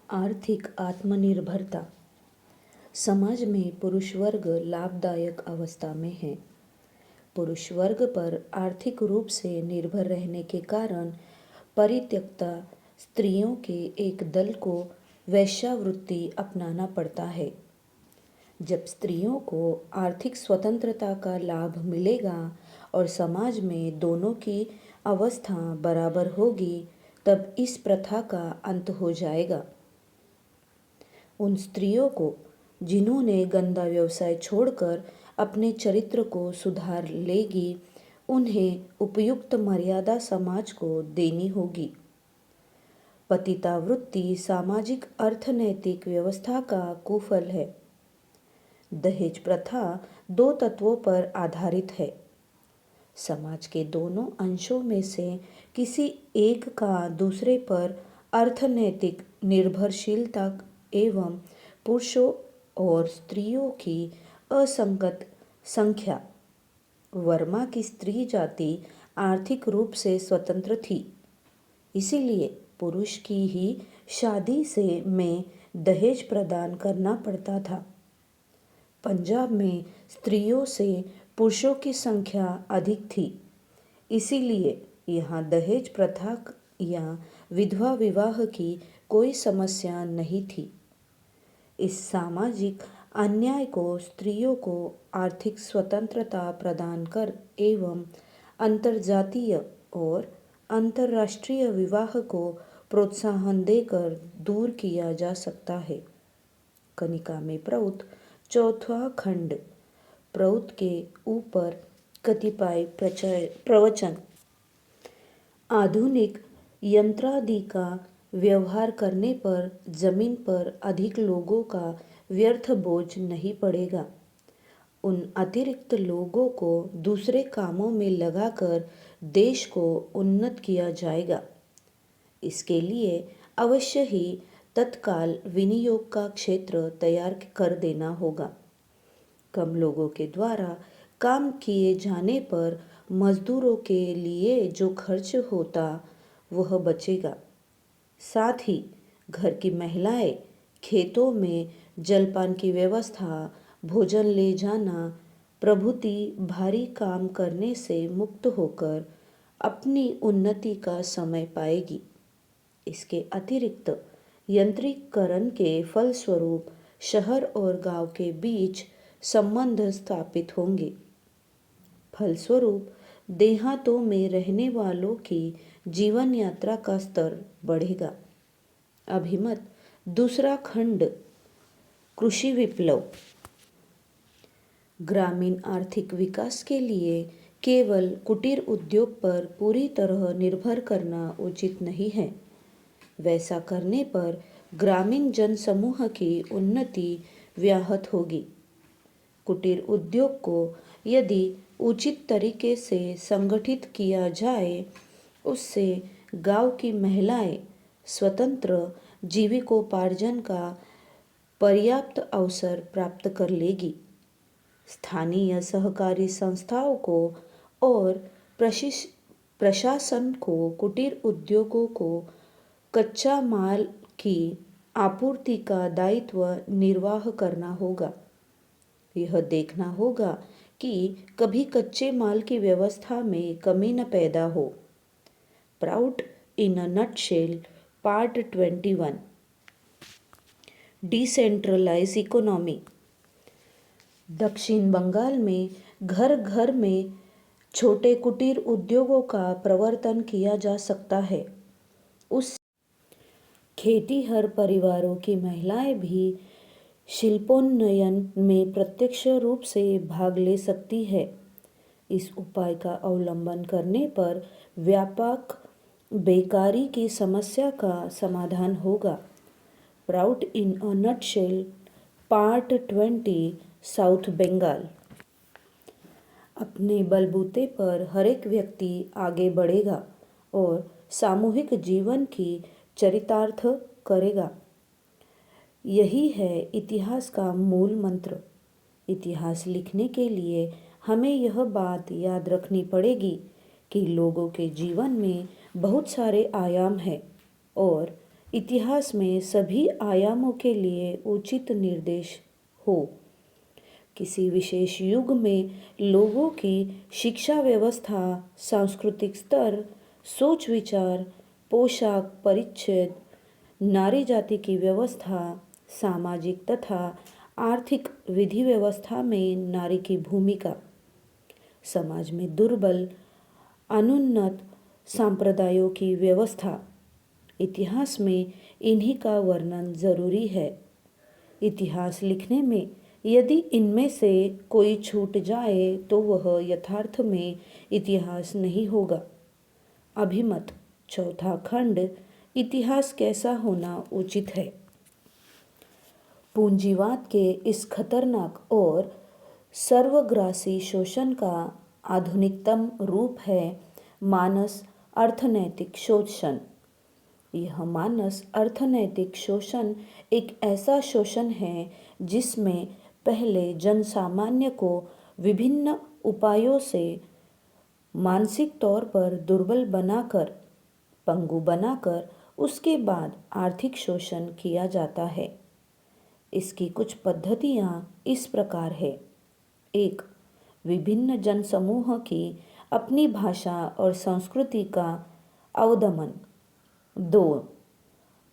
आर्थिक आत्मनिर्भरता। समाज में पुरुष वर्ग लाभदायक अवस्था में है। पुरुष वर्ग पर आर्थिक रूप से निर्भर रहने के कारण परित्यक्ता स्त्रियों के एक दल को वेश्यावृत्ति अपनाना पड़ता है। जब स्त्रियों को आर्थिक स्वतंत्रता का लाभ मिलेगा और समाज में दोनों की अवस्था बराबर होगी, तब इस प्रथा का अंत हो जाएगा। उन स्त्रियों को जिन्होंने गंदा व्यवसाय छोड़कर अपने चरित्र को सुधार लेगी, उन्हें उपयुक्त मर्यादा समाज को देनी होगी। पतितावृत्ति सामाजिक अर्थनैतिक व्यवस्था का कुफल है। दहेज प्रथा दो तत्वों पर आधारित है। समाज के दोनों अंशों में से किसी एक का दूसरे पर अर्थनैतिक निर्भरशीलता एवं पुरुषों और स्त्रियों की असंगत संख्या। वर्मा की स्त्री जाति आर्थिक रूप से स्वतंत्र थी, इसीलिए पुरुष की ही शादी से में दहेज प्रदान करना पड़ता था। पंजाब में स्त्रियों से पुरुषों की संख्या अधिक थी, इसीलिए यहाँ दहेज प्रथा या विधवा विवाह की कोई समस्या नहीं थी। इस सामाजिक अन्याय को स्त्रियों को आर्थिक स्वतंत्रता प्रदान कर एवं अंतर्जातीय और अंतर्राष्ट्रीय विवाह को प्रोत्साहन देकर दूर किया जा सकता है। कनिका में प्रौत चौथा खंड। प्रौत के ऊपर कतिपय प्रवचन। आधुनिक यंत्रादि का व्यवहार करने पर जमीन पर अधिक लोगों का व्यर्थ बोझ नहीं पड़ेगा। उन अतिरिक्त लोगों को दूसरे कामों में लगाकर देश को उन्नत किया जाएगा। इसके लिए अवश्य ही तत्काल विनियोग का क्षेत्र तैयार कर देना होगा। कम लोगों के द्वारा काम किए जाने पर मजदूरों के लिए जो खर्च होता वह बचेगा। साथ ही घर की महिलाएं खेतों में जलपान की व्यवस्था, भोजन ले जाना प्रभृति भारी काम करने से मुक्त होकर अपनी उन्नति का समय पाएगी। इसके अतिरिक्त यंत्रीकरण के फलस्वरूप शहर और गांव के बीच संबंध स्थापित होंगे। फलस्वरूप देहातों में रहने वालों की जीवन यात्रा का स्तर बढ़ेगा। अभिमत दूसरा खंड। कृषि विप्लव। ग्रामीण आर्थिक विकास के लिए केवल कुटीर उद्योग पर पूरी तरह निर्भर करना उचित नहीं है। वैसा करने पर ग्रामीण जनसमूह की उन्नति व्याहत होगी। कुटीर उद्योग को यदि उचित तरीके से संगठित किया जाए, उससे गांव की महिलाएं स्वतंत्र जीविकोपार्जन का पर्याप्त अवसर प्राप्त कर लेगी। स्थानीय सहकारी संस्थाओं को और प्रशासन को कुटीर उद्योगों को कच्चा माल की आपूर्ति का दायित्व निर्वाह करना होगा। यह देखना होगा कि कभी कच्चे माल की व्यवस्था में कमी न पैदा हो। PROUT in a nutshell part 21। Decentralise economy. दक्षिण बंगाल में घर घर में छोटे कुटीर उद्योगों का प्रवर्तन किया जा सकता है। उस खेतीहर परिवारों की महिलाएं भी शिल्पोन्नयन में प्रत्यक्ष रूप से भाग ले सकती है। इस उपाय का अवलंबन करने पर व्यापक बेकारी की समस्या का समाधान होगा। PROUT in a nutshell part 20 south Bengal. अपने बलबूते पर हर एक व्यक्ति आगे बढ़ेगा और सामूहिक जीवन की चरितार्थ करेगा। यही है इतिहास का मूल मंत्र। इतिहास लिखने के लिए हमें यह बात याद रखनी पड़ेगी कि लोगों के जीवन में बहुत सारे आयाम हैं और इतिहास में सभी आयामों के लिए उचित निर्देश हो। किसी विशेष युग में लोगों की शिक्षा व्यवस्था, सांस्कृतिक स्तर, सोच विचार, पोशाक परिच्छेद, नारी जाति की व्यवस्था, सामाजिक तथा आर्थिक विधि व्यवस्था में नारी की भूमिका, समाज में दुर्बल अनुन्नत संप्रदायों की व्यवस्था, इतिहास में इन्हीं का वर्णन जरूरी है। इतिहास लिखने में यदि इनमें से कोई छूट जाए तो वह यथार्थ में इतिहास नहीं होगा। अभिमत चौथा खंड, इतिहास कैसा होना उचित है। पूंजीवाद के इस खतरनाक और सर्वग्रासी शोषण का आधुनिकतम रूप है मानस अर्थनैतिक शोषण। यह मानस अर्थनैतिक शोषण एक ऐसा शोषण है जिसमें पहले जनसामान्य को विभिन्न उपायों से मानसिक तौर पर दुर्बल बनाकर, पंगु बनाकर उसके बाद आर्थिक शोषण किया जाता है। इसकी कुछ पद्धतियाँ इस प्रकार है। 1. विभिन्न जनसमूह की अपनी भाषा और संस्कृति का अवदमन। 2.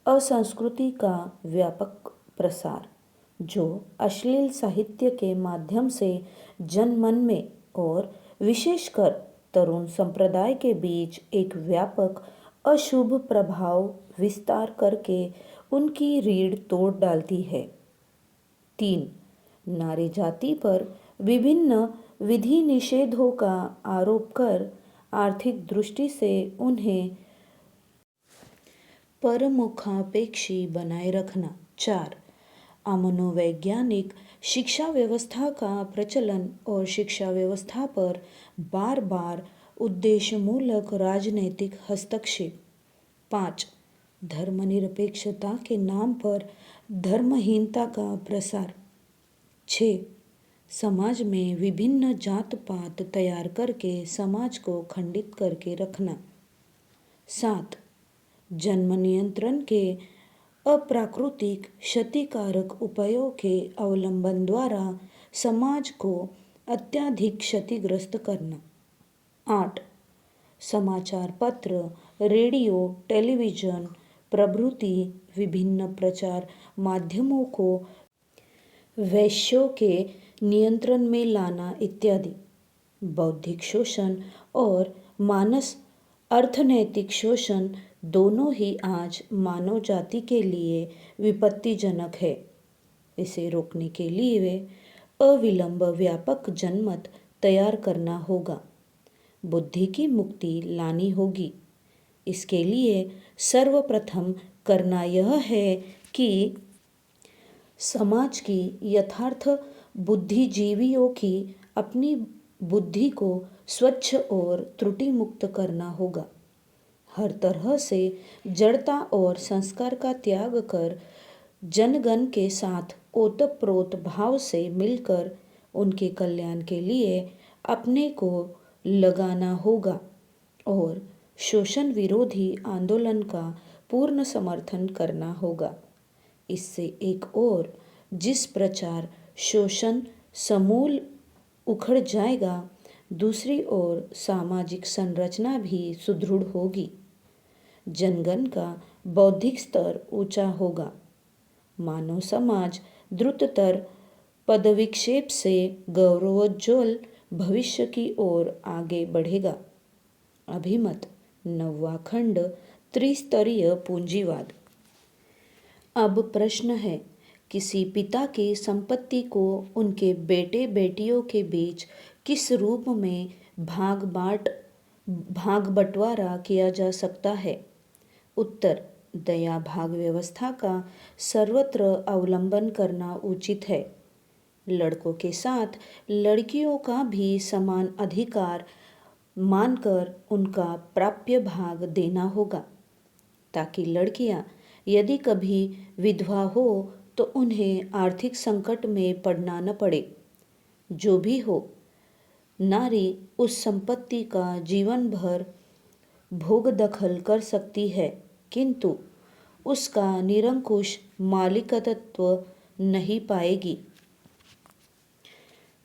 असंस्कृति का व्यापक प्रसार, जो अश्लील साहित्य के माध्यम से जनमन में और विशेषकर तरुण संप्रदाय के बीच एक व्यापक अशुभ प्रभाव विस्तार करके उनकी रीढ़ तोड़ डालती है। 3. नारी जाति पर विभिन्न विधि निषेधों का आरोप कर आर्थिक दृष्टि से उन्हें परमुखापेक्षी बनाए रखना। 4. मनोवैज्ञानिक शिक्षा व्यवस्था का प्रचलन और शिक्षा व्यवस्था पर बार बार उद्देश्यमूलक राजनैतिक हस्तक्षेप। 5. धर्मनिरपेक्षता के नाम पर धर्महीनता का प्रसार। 6. समाज में विभिन्न जात पात तैयार करके समाज को खंडित करके रखना। 7. जन्म नियंत्रण के अप्राकृतिक क्षतिकारक उपायों के अवलंबन द्वारा समाज को अत्यधिक क्षतिग्रस्त करना। 8. समाचार पत्र, रेडियो, टेलीविजन प्रभृति विभिन्न प्रचार माध्यमों को वैश्यों के नियंत्रण में लाना इत्यादि। बौद्धिक शोषण और मानस अर्थनैतिक शोषण दोनों ही आज मानव जाति के लिए विपत्तिजनक है। इसे रोकने के लिए अविलंब व्यापक जनमत तैयार करना होगा। बुद्धि की मुक्ति लानी होगी। इसके लिए सर्वप्रथम करना यह है कि समाज की यथार्थ बुद्धिजीवियों की अपनी बुद्धि को स्वच्छ और त्रुटि मुक्त करना होगा। हर तरह से जड़ता और संस्कार का त्याग कर जनगण के साथ ओतप्रोत भाव से मिलकर उनके कल्याण के लिए अपने को लगाना होगा और शोषण विरोधी आंदोलन का पूर्ण समर्थन करना होगा। इससे एक ओर जिस प्रचार शोषण समूल उखड़ जाएगा, दूसरी ओर सामाजिक संरचना भी सुदृढ़ होगी। जनगण का बौद्धिक स्तर ऊंचा होगा। मानव समाज द्रुततर पदविक्षेप से गौरवोज्ज्वल भविष्य की ओर आगे बढ़ेगा। अभिमत 9वां खंड, त्रिस्तरीय पूंजीवाद। अब प्रश्न है, किसी पिता की संपत्ति को उनके बेटे बेटियों के बीच किस रूप में भाग बंटवारा किया जा सकता है। उत्तर, दया भाग व्यवस्था का सर्वत्र अवलंबन करना उचित है। लड़कों के साथ लड़कियों का भी समान अधिकार मानकर उनका प्राप्य भाग देना होगा, ताकि लड़कियां यदि कभी विधवा हो तो उन्हें आर्थिक संकट में पड़ना न पड़े। जो भी हो, नारी उस संपत्ति का जीवन भर भोग दखल कर सकती है, किंतु उसका निरंकुश मालिकत्व नहीं पाएगी।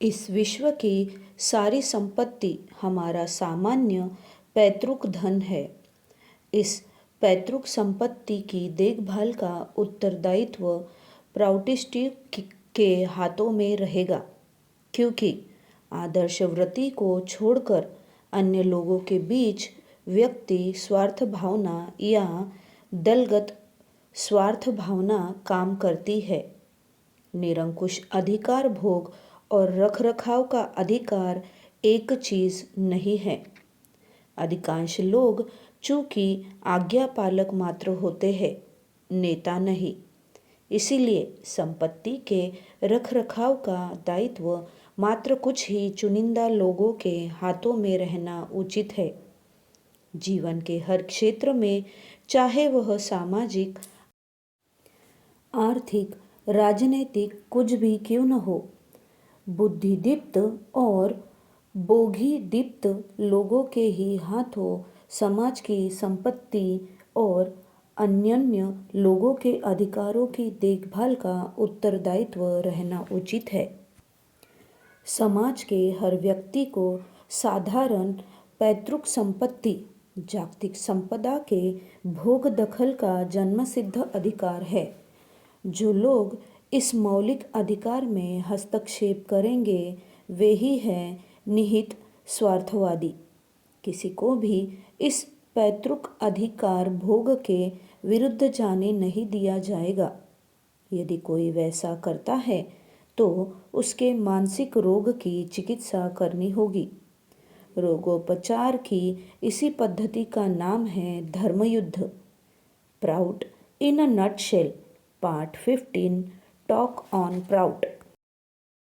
इस विश्व की सारी संपत्ति हमारा सामान्य पैतृक धन है। इस पैतृक संपत्ति की देखभाल का उत्तरदायित्व प्राउटिस्टिक के हाथों में रहेगा, क्योंकि आदर्श वृत्ति को छोड़कर अन्य लोगों के बीच व्यक्ति स्वार्थ भावना या दलगत स्वार्थ भावना काम करती है। निरंकुश अधिकार भोग और रखरखाव का अधिकार एक चीज नहीं है। अधिकांश लोग चूंकि आज्ञा पालक मात्र होते हैं, नेता नहीं। इसीलिए संपत्ति के रखरखाव का दायित्व मात्र कुछ ही चुनिंदा लोगों के हाथों में रहना उचित है। जीवन के हर क्षेत्र में, चाहे वह सामाजिक, आर्थिक, राजनीतिक कुछ भी क्यों न हो, बुद्धिदीप्त और बोधीदीप्त लोगों के ही हाथों समाज की संपत्ति और अन्य लोगों के अधिकारों की देखभाल का उत्तरदायित्व रहना उचित है। समाज के हर व्यक्ति को साधारण पैतृक संपत्ति, जागतिक संपदा के भोग दखल का जन्मसिद्ध अधिकार है। जो लोग इस मौलिक अधिकार में हस्तक्षेप करेंगे वे ही हैं निहित स्वार्थवादी। किसी को भी इस पैतृक अधिकार भोग के विरुद्ध जाने नहीं दिया जाएगा। यदि कोई वैसा करता है तो उसके मानसिक रोग की चिकित्सा करनी होगी। रोगोपचार की इसी पद्धति का नाम है धर्मयुद्ध। Prout in a nutshell, part 15, talk on proud.